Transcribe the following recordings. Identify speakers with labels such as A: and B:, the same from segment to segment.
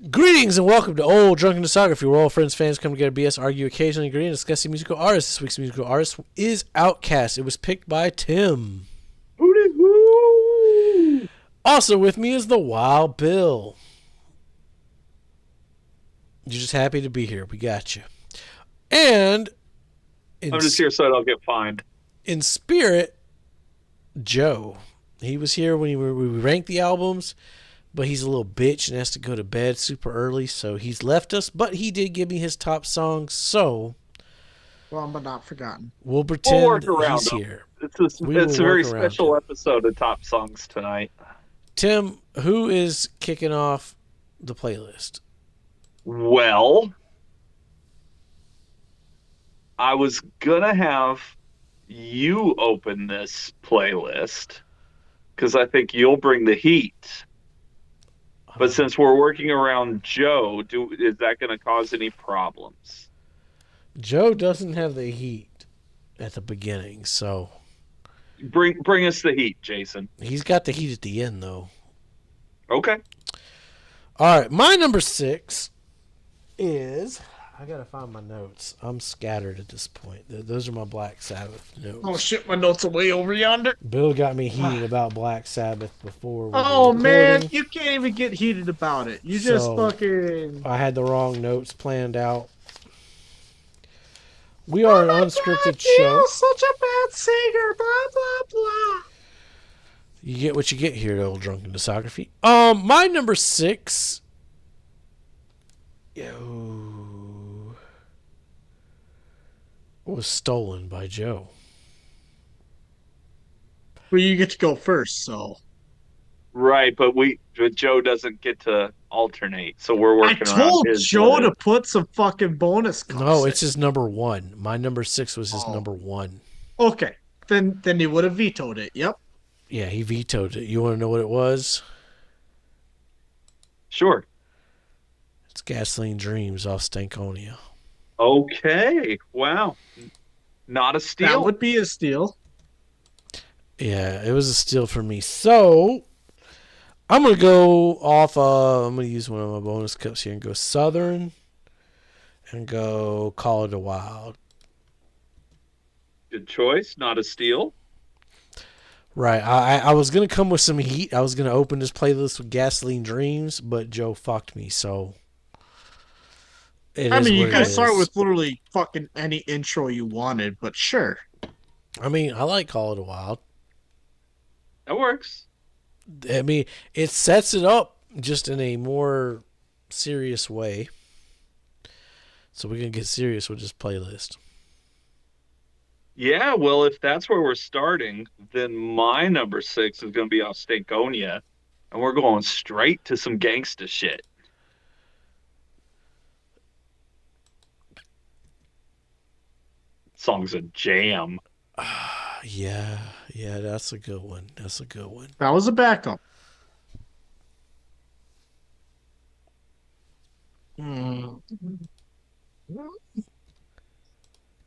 A: Greetings and welcome to Old Drunken Discography, where all friends, fans come together, BS, argue, occasionally agree, and discuss the musical artists. This week's musical artist is Outkast. It was picked by Tim.
B: Hoo-dee-hoo!
A: Also with me is the Wild Bill. You're just happy to be here. We got you. And
B: I'm just here so I don't get fined.
A: In spirit, Joe. He was here when we ranked the albums, but he's a little bitch and has to go to bed super early, so he's left us. But he did give me his top songs, so
C: but not forgotten.
A: we'll pretend
B: We'll work around
A: he's
B: him.
A: here.
B: It's a very special episode of Top Songs tonight.
A: Tim, who is kicking off the playlist?
B: Well, I was gonna have you open this playlist because I think you'll bring the heat. But since we're working around Joe, is that going to cause any problems?
A: Joe doesn't have the heat at the beginning, so
B: bring us the heat, Jason.
A: He's got the heat at the end, though.
B: Okay.
A: All right, my number 6 is... I gotta find my notes. I'm scattered at this point. Those are my Black Sabbath notes.
C: Oh shit, my notes are way over yonder.
A: Bill got me heated about Black Sabbath before.
C: Oh man, you can't even get heated about it. You just fucking...
A: I had the wrong notes planned out. We are an unscripted show.
C: You're such a bad singer, blah blah blah.
A: You get what you get here at Old Drunken Discography. My number 6... was stolen by Joe.
C: Well, you get to go first, so.
B: Right, but Joe doesn't get to alternate, so we're working around his.
C: I told Joe to put some fucking bonus cuts.
A: No, it's his number 1. My number 6 was his number 1.
C: Okay, then he would have vetoed it. Yep.
A: Yeah, he vetoed it. You want to know what it was?
B: Sure.
A: It's Gasoline Dreams off Stankonia.
B: Okay. Wow. Not a steal.
C: That would be a steal.
A: Yeah, it was a steal for me. So, I'm going to go off, I'm going to use one of my bonus cups here and go Southern and go Call It a Wild.
B: Good choice. Not a steal.
A: Right. I was going to come with some heat. I was going to open this playlist with Gasoline Dreams, but Joe fucked me, so...
C: you could start with literally fucking any intro you wanted, but sure.
A: I mean, I like Call It a Wild.
B: That works.
A: I mean, it sets it up just in a more serious way. So we're going to get serious with this playlist.
B: Yeah, well, if that's where we're starting, then my number 6 is going to be off Stankonia, and we're going straight to some gangsta shit. Song's a jam.
A: Yeah, that's a good one.
C: That was a backup. You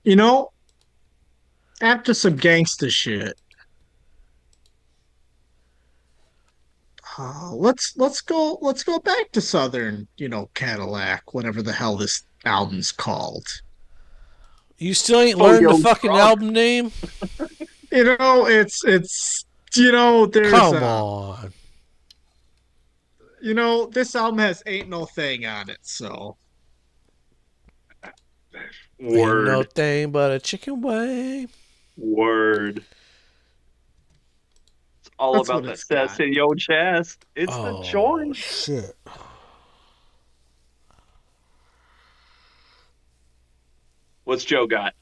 C: know, after some gangsta shit, let's go back to Southern, Cadillac, whatever the hell this album's called.
A: You still ain't learned the fucking album name?
C: It's there's
A: Come on.
C: This album has Ain't No Thing on it, so.
B: Word.
A: Ain't no thing but a chicken wing.
B: Word. It's all
C: That's
B: about the cess in your chest. It's the joint.
A: Shit.
B: What's Joe got?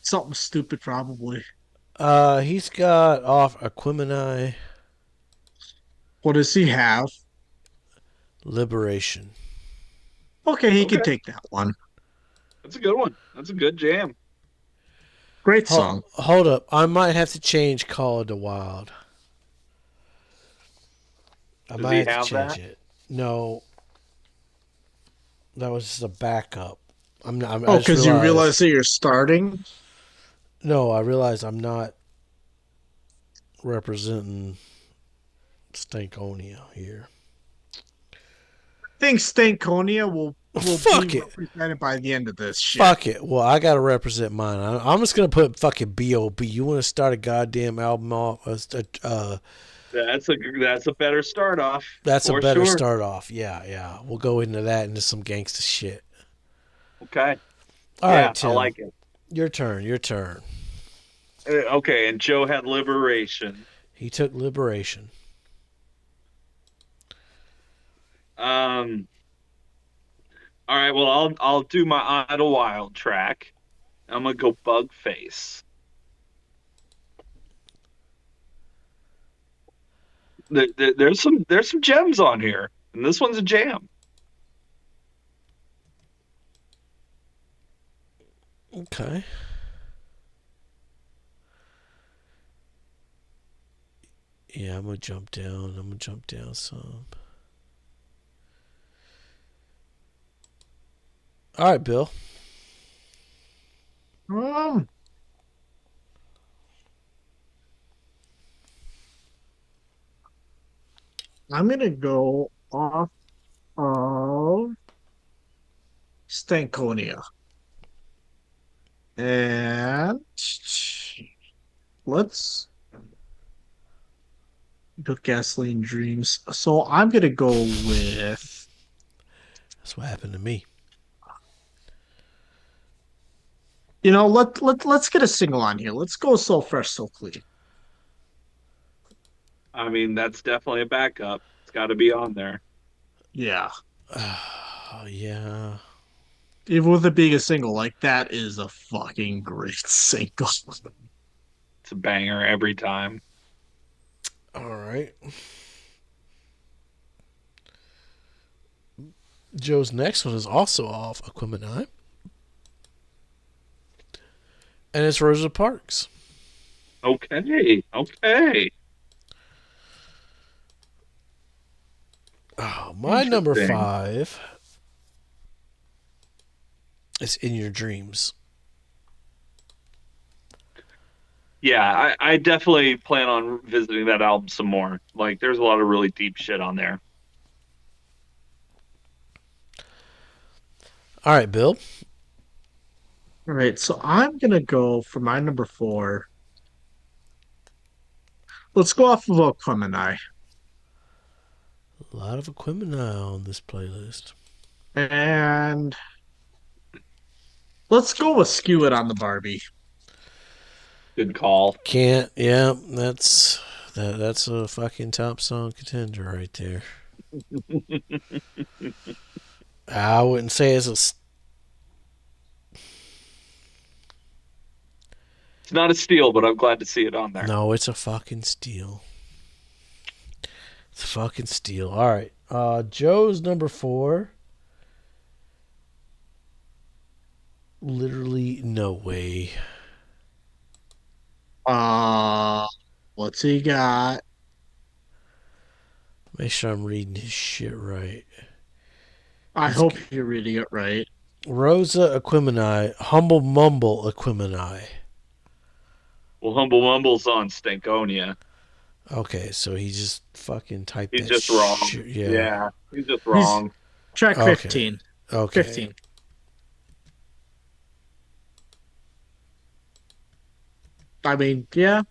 C: Something stupid, probably.
A: He's got off Aquemini.
C: What does he have?
A: Liberation.
C: Okay, he can take that one.
B: That's a good one. That's a good jam.
C: Great song.
A: Hold up. I might have to change Call It a Wild. I might have to change it. No. That was just a backup.
C: Because you realize that you're starting?
A: No, I realize I'm not representing Stankonia here.
C: I think Stankonia will be
A: Fuck it.
C: represented by the end of this shit.
A: Fuck it. Well, I gotta represent mine. I'm just gonna put fucking B.O.B. You want to start a goddamn album off?
B: That's a better start off.
A: That's a
B: for
A: better
B: sure.
A: start off. Yeah. We'll go into that into some gangsta shit.
B: Okay.
A: All right, Tim.
B: I like it.
A: Your turn.
B: Okay, and Joe had Liberation.
A: He took Liberation.
B: All right, well, I'll do my Idlewild track. I'm gonna go Bugface. There's some gems on here, and this one's a jam.
A: Okay. Yeah, I'm gonna jump down some. All right, Bill.
C: I'm gonna go off of Stankonia. And let's go Gasoline Dreams. So I'm gonna go with
A: That's what happened to me.
C: let's get a single on here. Let's go So Fresh, So Clean.
B: I mean, that's definitely a backup. It's got to be on there.
C: Yeah.
A: Yeah.
C: Even with it being a single, like that is a fucking great single.
B: It's a banger every time.
A: All right. Joe's next one is also off Aquemini. And it's Rosa Parks.
B: Okay.
A: Oh, my number 5 is In Your Dreams.
B: Yeah, I definitely plan on visiting that album some more. Like, there's a lot of really deep shit on there.
A: All right, Bill.
C: All right, so I'm gonna go for my number 4. Let's go off of Aquemini.
A: A lot of Aquemini on this playlist.
C: And let's go with Skew It on the Barbie.
B: Good call.
A: Can't. Yeah, that's a fucking top song contender right there. I wouldn't say it's
B: It's not a steal, but I'm glad to see it on there.
A: No, it's a fucking steal. It's a fucking steal. All right. Joe's number 4. Literally no way.
C: What's he got?
A: Make sure I'm reading his shit right.
C: I hope you're reading it right.
A: Rosa Aquemini, Humble Mumble Aquemini.
B: Well, Humble Mumble's on Stankonia.
A: Okay, so he just fucking typed
B: He's
A: that
B: just wrong.
A: Yeah,
B: he's just wrong.
C: Track 15.
A: Okay.
C: 15. I mean, yeah.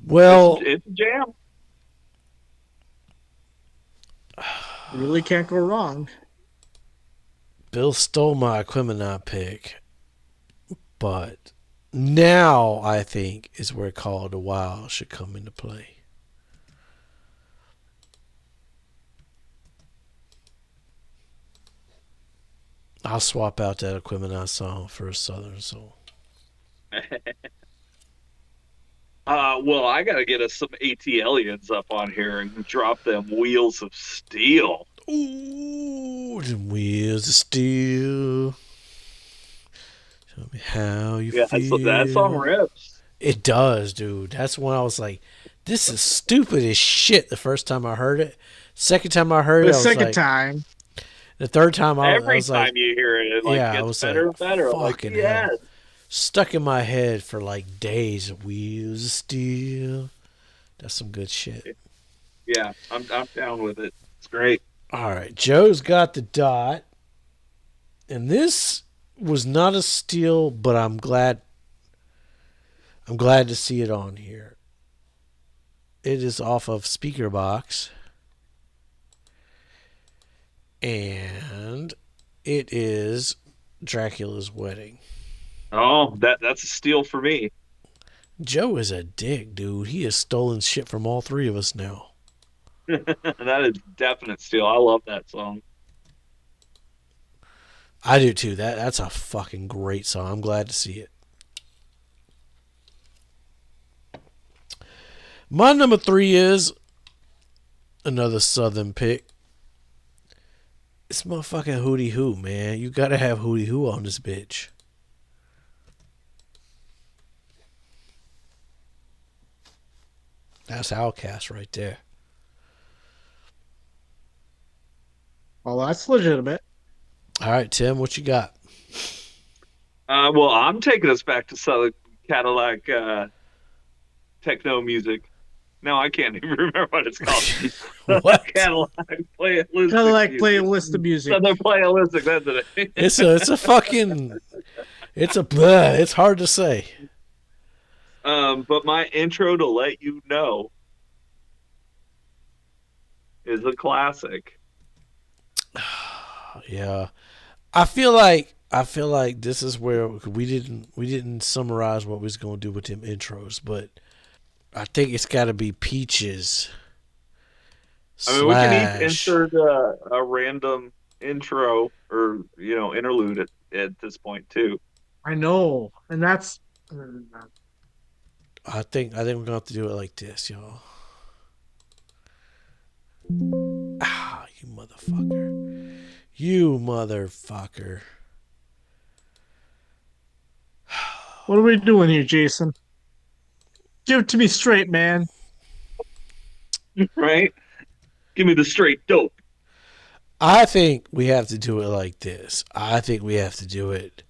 A: Well,
B: it's a jam.
C: You really can't go wrong.
A: Bill stole my Aquemini pick, but now I think is where Call of the Wild should come into play. I'll swap out that Aquemini song for a Southern Soul.
B: Well, I gotta get us some ATLians up on here and drop them Wheels of Steel.
A: Ooh, the Wheels of Steel. Tell me how you feel.
B: That song rips.
A: It does, dude. That's when I was like, this is stupid as shit the first time I heard it. Second time I heard it, I was
C: second
A: like,
C: time.
A: The third time I was
B: Every
A: like,
B: time you hear it, it
A: yeah, I
B: gets
A: was
B: better
A: like,
B: and better.
A: fucking
B: yes.
A: hell. stuck in my head for like days. Wheels of Steel. That's some good shit.
B: Yeah, I'm down with it. It's great.
A: All right, Joe's got the dot, and this was not a steal, but I'm glad. I'm glad to see it on here. It is off of Speaker Box, and it is Dracula's Wedding.
B: Oh, that's a steal for me.
A: Joe is a dick, dude. He has stolen shit from all three of us now.
B: That is definite steal. I love that song.
A: I do too. That's a fucking great song. I'm glad to see it. My number 3 is another Southern pick. It's motherfucking Hootie Hoo, man. You gotta have Hootie Hoo on this bitch. That's Outkast right there.
C: Well, that's legitimate.
A: All right, Tim, what you got?
B: Well, I'm taking us back to Southern Cadillac techno music. No, I can't even remember what it's called.
A: What?
B: Cadillac playalistic.
C: Cadillac
B: music.
C: playlist of music.
B: Southern playalistic. That's it.
A: It's a fucking it's a bleh. It's hard to say.
B: But my intro to Let You Know is a classic.
A: Yeah. I feel like this is where we didn't summarize what we was gonna do with them intros, but I think it's got to be Peaches.
B: I mean, we can each insert a random intro or interlude at this point too.
C: I know, and that's.
A: I think we're gonna have to do it like this, y'all. Ah, you motherfucker. You motherfucker.
C: What are we doing here, Jason? Give it to me straight, man.
B: Right? Give me the straight dope.
A: I think we have to do it like this. I think we have to do it.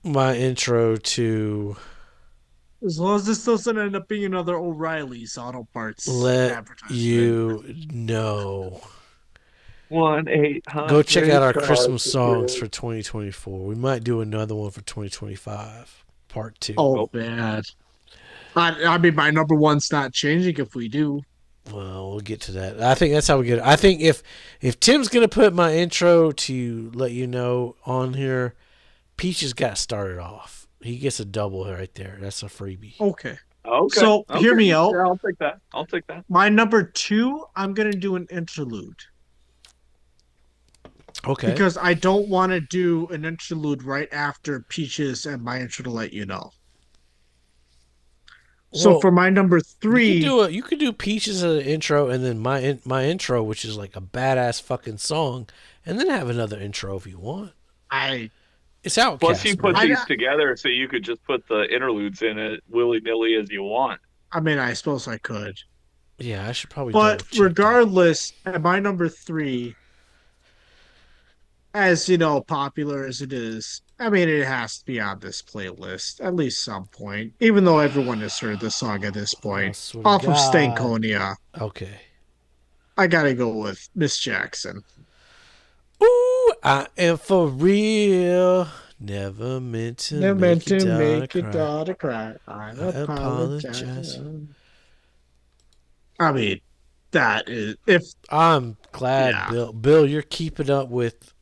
A: My intro to
C: As long as this doesn't end up being another O'Reilly's Auto Parts
A: Let
C: advertisement.
A: You Know.
B: 1-800.
A: Go check out our Christmas songs for 2024. We might do another one for 2025, part 2.
C: Oh, bad. I mean, my number one's not changing if we do.
A: Well, we'll get to that. I think that's how we get it. I think if Tim's gonna put my intro to Let You Know on here, Peaches got started off. He gets a double right there. That's a freebie.
C: Okay.
B: Okay.
C: So hear me out.
B: Yeah, I'll take that.
C: My number 2, I'm gonna do an interlude.
A: Okay.
C: Because I don't want to do an interlude right after Peaches and my intro to Let You Know. So
A: Well,
C: for my number 3,
A: you could do Peaches as an intro, and then my intro, which is like a badass fucking song, and then have another intro if you want. It's Outkast.
B: Plus, you put
A: man.
B: these together, so you could just put the interludes in it willy nilly as you want.
C: I mean, I suppose I could.
A: Yeah, I should probably.
C: But regardless, at my number 3, as popular as it is, I mean, it has to be on this playlist at least some point. Even though everyone has heard the song at this point, off of Stankonia.
A: Okay.
C: I gotta go with Miss Jackson.
A: Ooh, I am for real. Never meant to make your daughter cry.
C: I apologize. I mean, that is
A: I'm glad, Bill, you're keeping up with.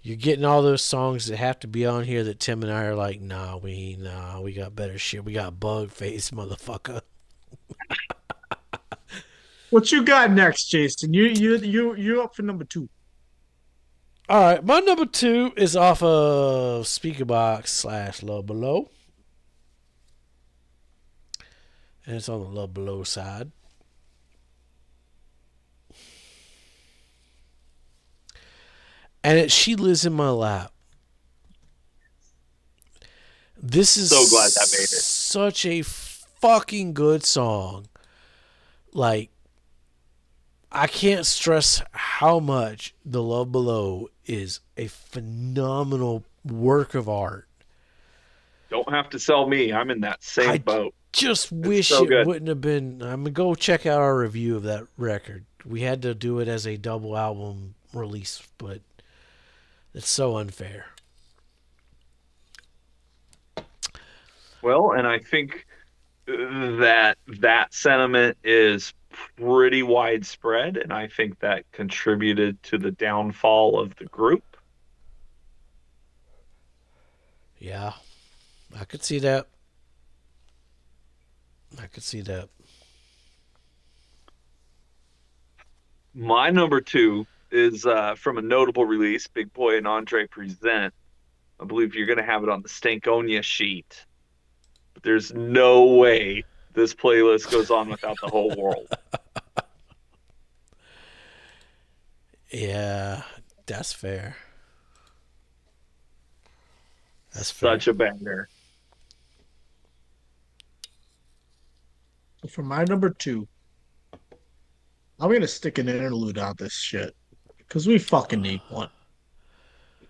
A: You're getting all those songs that have to be on here that Tim and I are like, we got better shit. We got Bug Face, motherfucker.
C: What you got next, Jason? You up for number 2?
A: All right, my number 2 is off of Speakerbox / Love Below, and it's on the Love Below side. And it's She Lives in My Lap. This is
B: so glad that made it.
A: Such a fucking good song. Like, I can't stress how much The Love Below is a phenomenal work of art.
B: Don't have to sell me. I'm in that same
A: I
B: boat.
A: just
B: It's
A: wish
B: so
A: it
B: good.
A: wouldn't have been. I'm gonna go check out our review of that record. We had to do it as a double album release, but it's so unfair.
B: Well, and I think that sentiment is pretty widespread, and I think that contributed to the downfall of the group.
A: Yeah, I could see that. I could see that.
B: My number two is from a notable release, Big Boy and Andre Present. I believe you're going to have it on the Stankonia sheet. But there's no way this playlist goes on without the whole world.
A: Yeah, that's fair. That's fair.
B: Such a banger.
C: For my number two, I'm gonna stick an interlude on this shit because we fucking need one.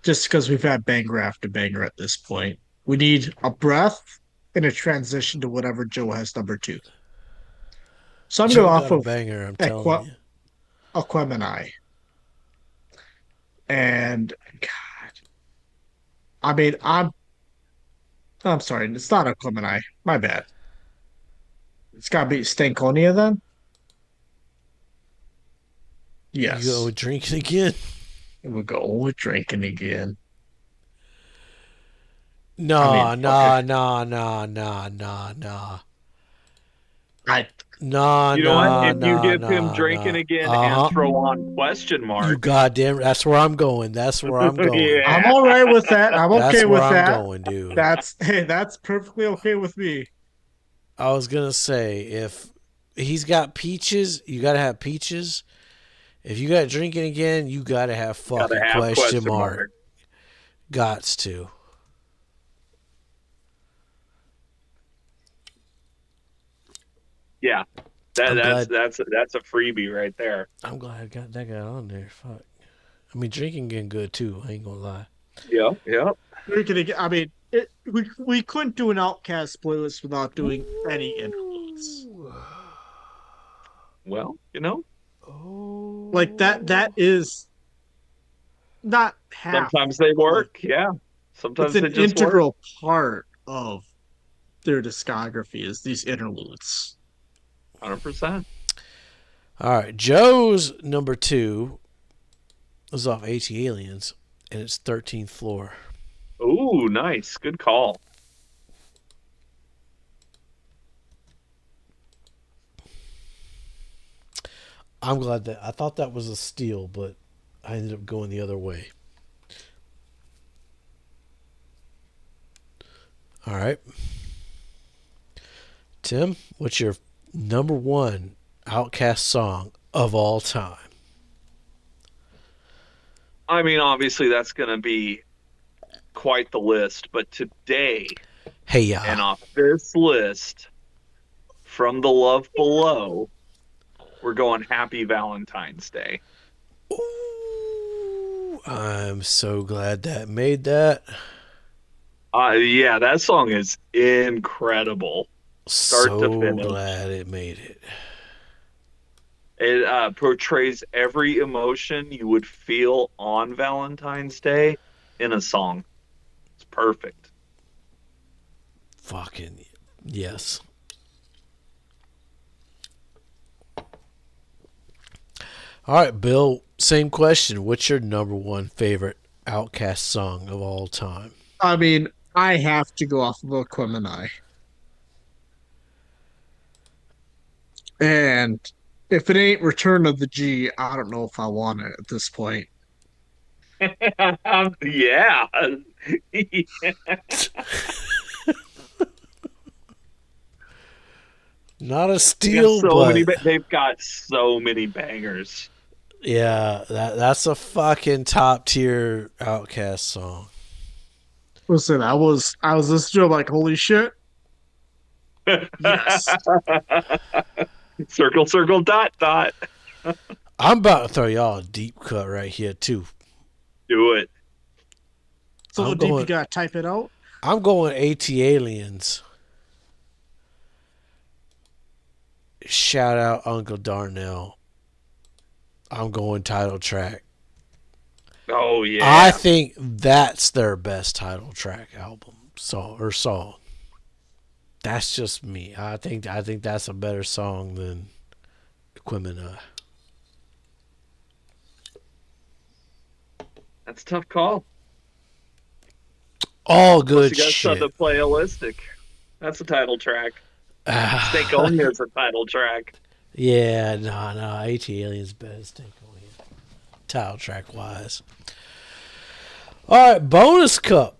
C: Just because we've had banger after banger at this point, we need a breath and a transition to whatever Joe has number two. So I'm going
A: Joe
C: off
A: got a
C: of
A: banger, I'm telling you.
C: Aquemini. And God, I mean, I'm sorry, it's not Aquemini. My bad. It's got to be Stankonia then.
A: You go
C: Yes,
A: drinking again?
C: we'll go with drinking again. I mean,
A: Nah,
C: okay,
A: nah, nah, nah, nah, nah, nah.
C: I
A: Nah,
B: You know what?
A: nah,
B: If you
A: nah,
B: give him
A: nah,
B: drinking
A: nah.
B: again and
A: Uh-huh.
B: throw on question
A: You
B: mark,
A: goddamn. That's where I'm going. That's where I'm going.
C: I'm
B: yeah.
C: all right with that. I'm
A: That's
C: okay
A: where
C: with
A: I'm
C: that.
A: going, dude.
C: That's perfectly okay with me.
A: I was gonna say if he's got peaches, you gotta have peaches. If you got drinking again, you gotta have
B: Gotta
A: fucking
B: have
A: question
B: question
A: mark.
B: mark.
A: Gots to.
B: Yeah, that
A: I'm
B: that's
A: glad.
B: that's that's a freebie right there.
A: I'm glad I got that guy on there. Fuck. I mean, drinking getting good too. I ain't gonna lie.
B: Yeah, yeah.
C: I mean, we couldn't do an Outcast playlist without doing any interludes.
A: Ooh.
B: Well,
C: Like that. That
A: Oh.
C: is not half,
B: sometimes they
C: but like
B: work. Yeah,
C: it's
B: sometimes
C: an
B: they just work.
C: integral part of their discography is these interludes.
B: 100%.
A: All right, Joe's number two was off AT Aliens, and it's 13th Floor.
B: Ooh, nice. Good call.
A: I'm glad that I thought that was a steal, but I ended up going the other way. All right, Tim, what's your number one Outcast song of all time?
B: I mean, obviously that's going to be quite the list, but today
A: Hey ya.
B: and off this list from the Love Below, we're going Happy Valentine's Day.
A: Ooh, I'm so glad that made that.
B: Yeah, that song is incredible, start to
A: So
B: finish.
A: glad it made it.
B: It portrays every emotion you would feel on Valentine's Day in a song. It's perfect.
A: Fucking yes. All right, Bill, same question. What's your number one favorite Outcast song of all time?
C: I mean, I have to go off of Aquemini. And if it ain't Return of the G, I don't know if I want it at this point.
B: Yeah.
A: Not a steal, but
B: They've got so many bangers.
A: yeah, that's a fucking top tier Outcast song.
C: Listen, I was listening to it like, holy shit. Yes.
B: Circle, circle, dot, dot.
A: I'm about to throw y'all a deep cut right here too.
B: Do it.
C: So
A: I'm
C: deep you
A: going.
C: gotta type it out.
A: I'm going AT Aliens. Shout out Uncle Darnell. I'm going title track.
B: Oh
A: I
B: yeah.
A: think that's their best title track album song. That's just me. I think that's a better song than Equimini.
B: That's a tough call.
A: All
B: Unless
A: good
B: you got something
A: shit.
B: to playalistic. That's a title track. Stankonia is a title track.
A: Yeah, no. AT Aliens better than Stankonia. Title track wise. All right, bonus cup.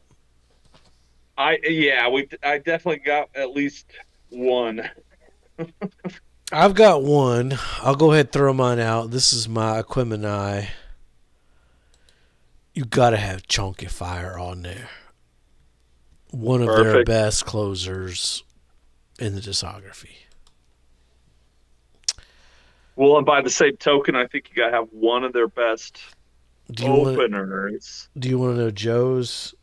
B: I definitely got at least one.
A: I've got one. I'll go ahead and throw mine out. This is my Equimini. You gotta have Chunky Fire on there. One of their
B: Perfect.
A: best closers in the discography.
B: Well, and by the same token, I think you got to have one of their best
A: Do you want?
B: openers.
A: Do you want to know Joe's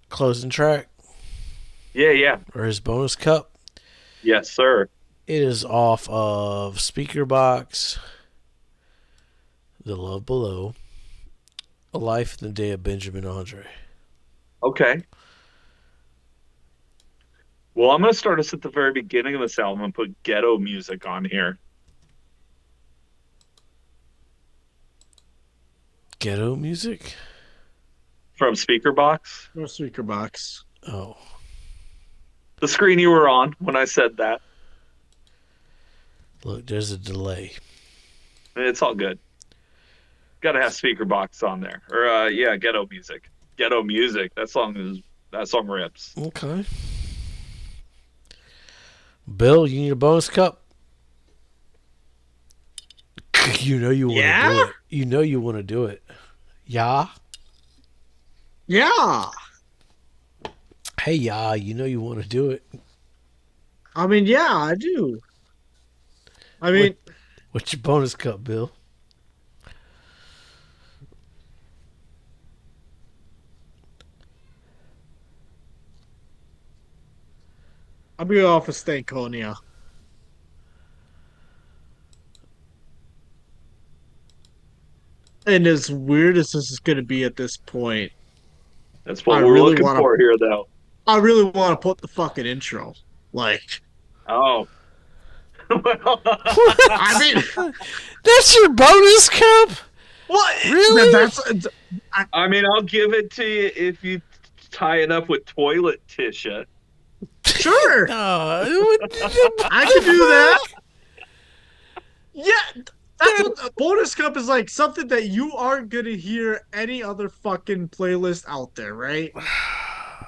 A: closing track
B: Yeah.
A: or his bonus cup?
B: Yes, sir.
A: It is off of Speaker Box, The Love Below, A Life in the Day of Benjamin Andre.
B: Okay. Well, I'm going to start us at the very beginning of this album and put ghetto music on here.
A: Ghetto music?
B: From Speaker Box.
C: No speaker box.
A: Oh.
B: The screen you were on when I said that.
A: Look, there's a delay.
B: It's all good. Got to have Speaker Box on there. Or, ghetto music. Ghetto music. That song rips.
A: Okay. Bill, you need a bonus cup? You know you want to do it. You know you want to do it. Yeah?
C: Yeah.
A: Hey, yeah, you know you want to do it.
C: I mean, yeah, I do. I mean,
A: What's your bonus cup, Bill?
C: I'll be off of Stankonia. And as weird as this is going to be at this point,
B: That's what
C: I
B: we're
C: really
B: looking
C: want to.
B: for here, though.
C: I really want to put the fucking intro. Like,
B: Oh.
C: I mean,
A: That's your bonus cup?
C: what?
A: Really?
C: That's.
B: I mean, I'll give it to you if you tie it up with toilet tissue.
C: Sure.
A: No.
C: I can do that. Yeah. That's what the bonus cup is like. Something that you aren't going to hear any other fucking playlist out there, right?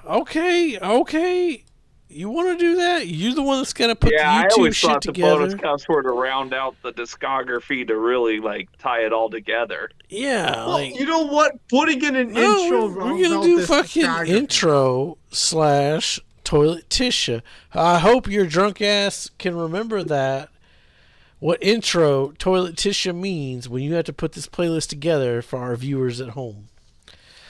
A: Okay. You want to do that? You're the one that's going to put the
B: I
A: YouTube
B: always
A: shit
B: thought the
A: together.
B: bonus cups were to round out the discography to really tie it all together.
A: Yeah,
C: Well,
A: like
C: you know what? Putting in an intro
A: we're
C: rounds
A: gonna
C: out
A: do
C: this
A: fucking
C: discography.
A: intro / toilet tissue. I hope your drunk ass can remember that. What intro toilet tissue means when you have to put this playlist together for our viewers at home.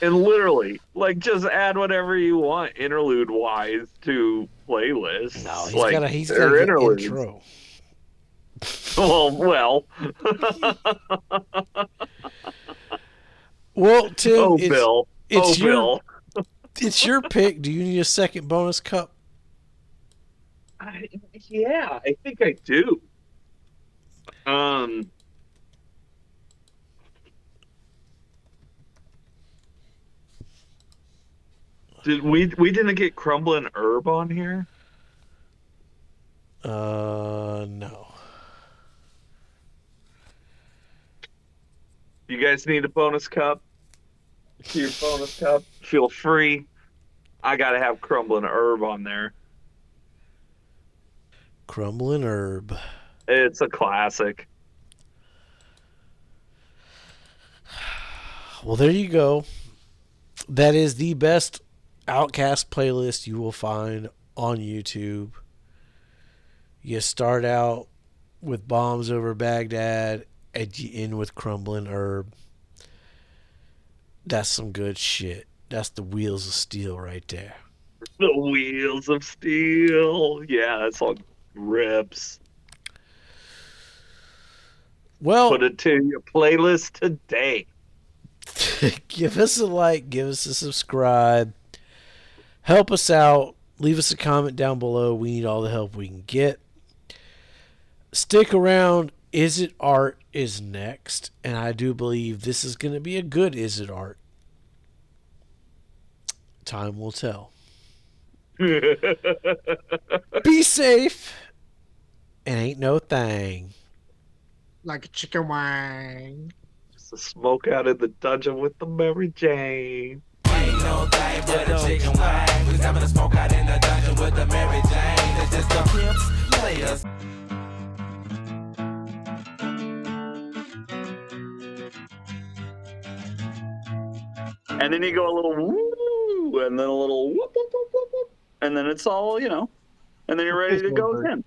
B: And literally, just add whatever you want interlude wise to playlists.
A: No, he's
B: they're
A: got to get
B: interludes.
A: intro.
B: Well.
A: Well, Tim,
B: Bill.
A: Bill.
B: Bill.
A: It's your pick. Do you need a second bonus cup?
B: I think I do. Did we didn't get Crumbling Herb on here?
A: No.
B: You guys need a bonus cup? Your bonus cup? Feel free. I gotta have Crumbling Herb on there.
A: Crumbling Herb.
B: It's a classic.
A: Well, there you go. That is the best Outkast playlist you will find on YouTube. You start out with Bombs Over Baghdad and you end with crumbling herb. That's some good shit. That's the wheels of steel right there.
B: The wheels of steel. Yeah, that's all rips.
A: Well,
B: Put it to your playlist today.
A: give us a like, give us a subscribe, help us out, leave us a comment down below. We need all the help we can get. Stick around. Is It Art is next, and I do believe this is going to be a good Is It Art. Time will tell. Be safe, and ain't no thing.
C: Like a chicken wing.
B: Just a smoke out in the dungeon with the Mary Jane.
D: Ain't no thing but a chicken wing. We having a smoke out in the dungeon with the Mary Jane. It's just the pimps, players.
B: And then you go a little woo, and then a little whoop, whoop, whoop, whoop, whoop, and then it's all, and then you're ready to go again.